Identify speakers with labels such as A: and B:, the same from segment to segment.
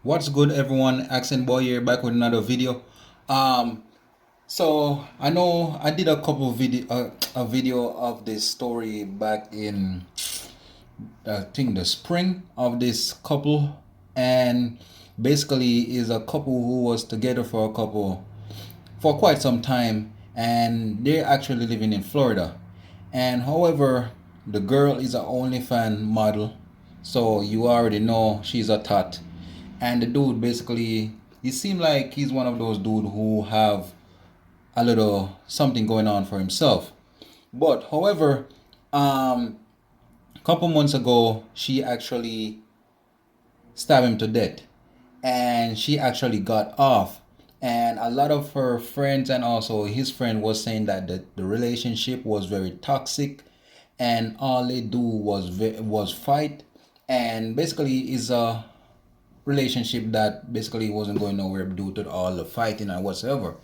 A: What's good, everyone? Accent Boy here, back with another video. Um, so I know I did a couple of a video of this story back in I think the spring of this couple, and basically is a couple who was together for a couple for quite some time, and they're actually living in Florida. And however, the girl is a OnlyFans model, so you already know she's a tot. And the dude basically, he seemed like he's one of those dude who have a little something going on for himself. But however, a couple months ago, she actually stabbed him to death, and she actually got off. And a lot of her friends and also his friend was saying that the relationship was very toxic, and all they do was fight, and basically is a relationship that basically wasn't going nowhere due to all the fighting and whatsoever.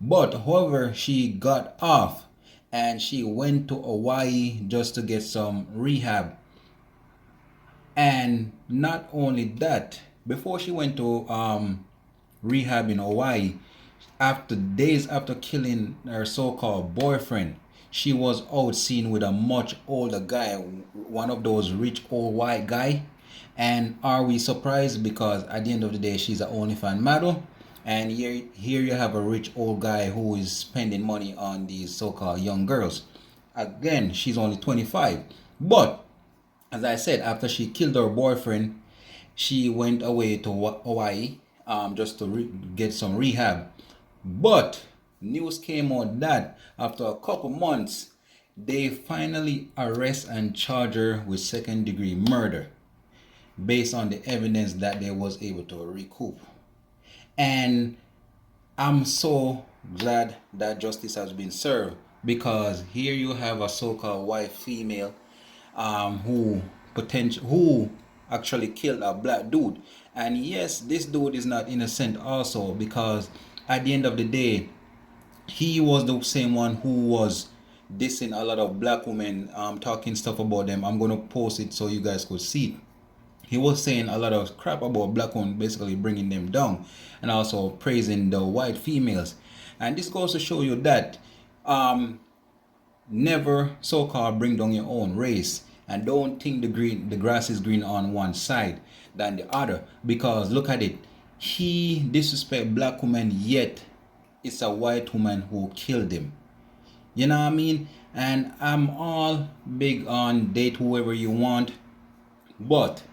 A: But however, she got off and she went to Hawaii just to get some rehab. And not only that, before she went to rehab in Hawaii, after days after killing her so-called boyfriend, she was out seen with a much older guy, one of those rich old white guy. And are we surprised? Because at the end of the day, she's an OnlyFans model, and here you have a rich old guy who is spending money on these so-called young girls. Again, she's only 25, but as I said, after she killed her boyfriend, she went away to Hawaii just to get some rehab. But news came out that after a couple months, they finally arrest and charge her with second degree murder based on the evidence that they was able to recoup. And I'm so glad that justice has been served, because here you have a so-called white female who actually killed a black dude. And yes, this dude is not innocent also, because at the end of the day, he was the same one who was dissing a lot of black women, talking stuff about them. I'm gonna post it so you guys could see it. He was saying a lot of crap about black women, basically bringing them down, and also praising the white females. And this goes to show you that never so-called bring down your own race, and don't think the grass is green on one side than the other, because look at it, he disrespect black women, yet it's a white woman who killed him. You know what I mean? And I'm all big on date whoever you want, but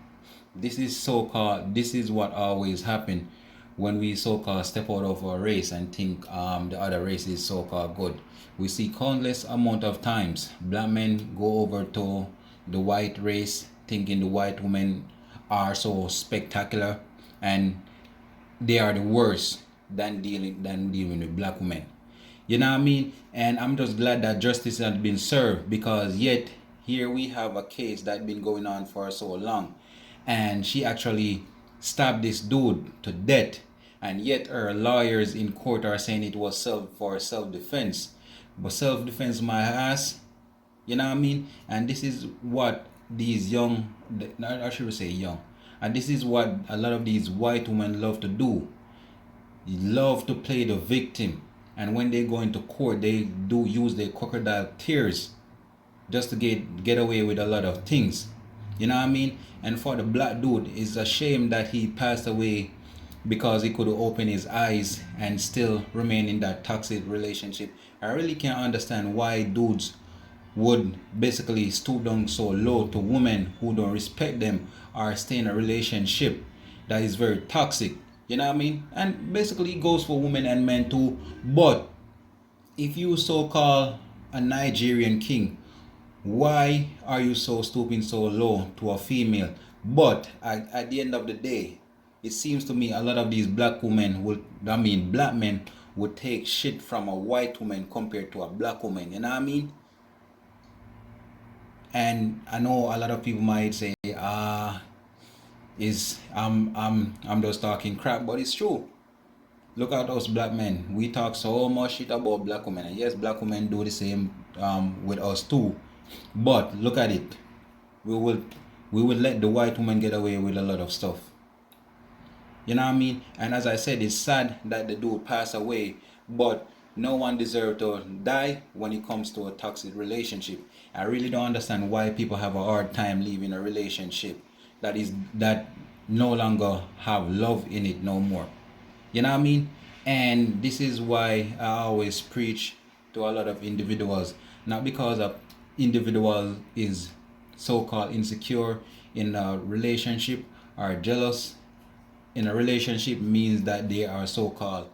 A: this is what always happen when we so-called step out of our race and think the other race is so-called good. We see countless amount of times black men go over to the white race thinking the white women are so spectacular, and they are the worst than dealing with black women. You know what I mean? And I'm just glad that justice has been served, because yet here we have a case that been going on for so long, and she actually stabbed this dude to death, and yet her lawyers in court are saying it was self-defense. But self-defense my ass, you know what I mean? And this is what these young, I should say young, and this is what a lot of these white women love to do. They love to play the victim, and when they go into court, they do use their crocodile tears just to get away with a lot of things. You know what I mean? And for the black dude, it's a shame that he passed away, because he could open his eyes and still remain in that toxic relationship. I really can't understand why dudes would basically stoop down so low to women who don't respect them, or stay in a relationship that is very toxic. You know what I mean? And basically it goes for women and men too. But if you so call a Nigerian king, why are you so stooping so low to a female? But at the end of the day, it seems to me a lot of these black men would take shit from a white woman compared to a black woman. You know what I mean? And I know a lot of people might say, is I'm just talking crap, but it's true. Look at us black men. We talk so much shit about black women, and yes, black women do the same with us too. But look at it. We will we will let the white woman get away with a lot of stuff. You know what I mean? And as I said, it's sad that the dude passed away, but no one deserves to die when it comes to a toxic relationship. I really don't understand why people have a hard time leaving a relationship that no longer have love in it no more. You know what I mean? And this is why I always preach to a lot of individuals, not because of individual is so-called insecure in a relationship or jealous in a relationship means that they are so-called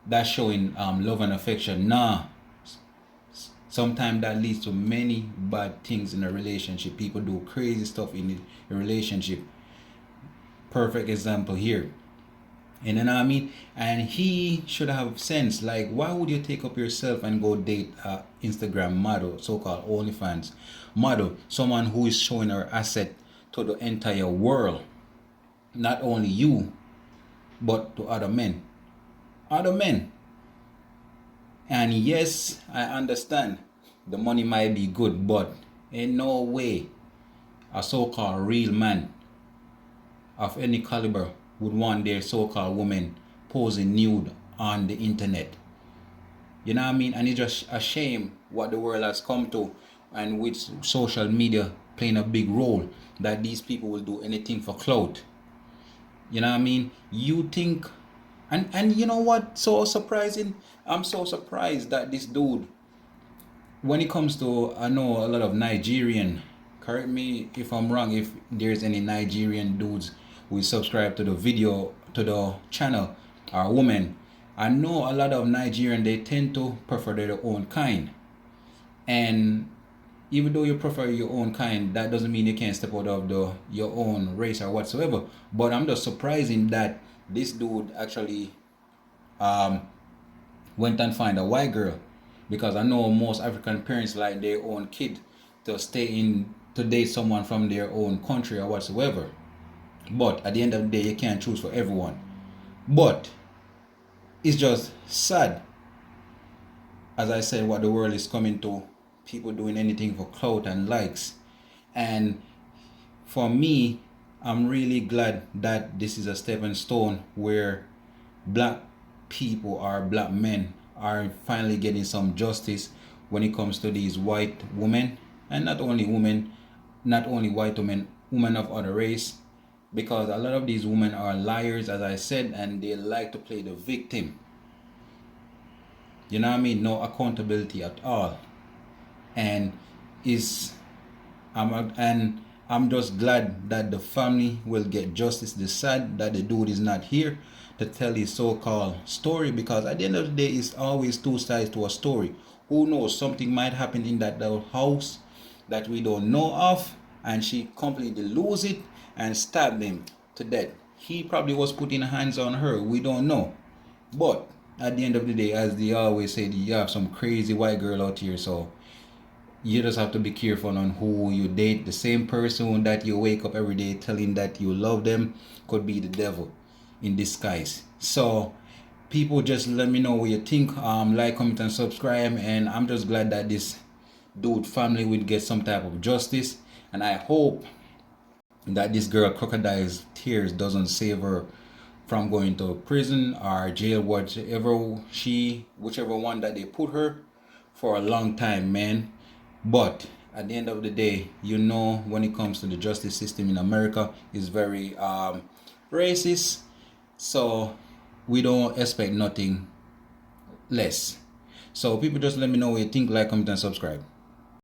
A: that's showing love and affection. Nah, sometimes that leads to many bad things in a relationship. People do crazy stuff in a relationship. Perfect example here. You know what I mean? And he should have sense. Like, why would you take up yourself and go date a Instagram model, so-called OnlyFans model, someone who is showing her asset to the entire world, not only you, but to other men. And yes, I understand the money might be good, but in no way a so-called real man of any caliber would want their so-called woman posing nude on the internet. You know what I mean? And it's just a shame what the world has come to, and with social media playing a big role, that these people will do anything for clout. You know what I mean? You think, and you know what? So surprising. I'm so surprised that this dude, when it comes to, I know a lot of Nigerian. Correct me if I'm wrong. If there's any Nigerian dudes who subscribe to the video to the channel or women, I know a lot of Nigerian, they tend to prefer their own kind. And even though you prefer your own kind, that doesn't mean you can't step out of your own race or whatsoever. But I'm just surprising that this dude actually went and find a white girl, because I know most African parents like their own kid to stay in to date someone from their own country or whatsoever. But at the end of the day, you can't choose for everyone. But it's just sad, as I said, what the world is coming to. People doing anything for clout and likes. And for me, I'm really glad that this is a stepping stone where black people or black men are finally getting some justice when it comes to these white women, and not only women, not only white women, women of other race, because a lot of these women are liars, as I said, and they like to play the victim. You know what I mean? No accountability at all. And is I'm just glad that the family will get justice. The sad that the dude is not here to tell his so-called story, because at the end of the day, it's always two sides to a story. Who knows, something might happen in that house that we don't know of, and she completely lose it and stab him to death. He probably was putting hands on her, we don't know. But at the end of the day, as they always say, you have some crazy white girl out here, so you just have to be careful on who you date. The same person that you wake up every day telling that you love them could be the devil in disguise. So people, just let me know what you think. Like, comment, and subscribe. And I'm just glad that this dude family will get some type of justice. And I hope that this girl Crocodile's tears doesn't save her from going to prison or jail, whichever one that they put her, for a long time, man. But at the end of the day, you know, when it comes to the justice system in America, is very racist. So we don't expect nothing less. So people, just let me know what you think. Like, comment, and subscribe.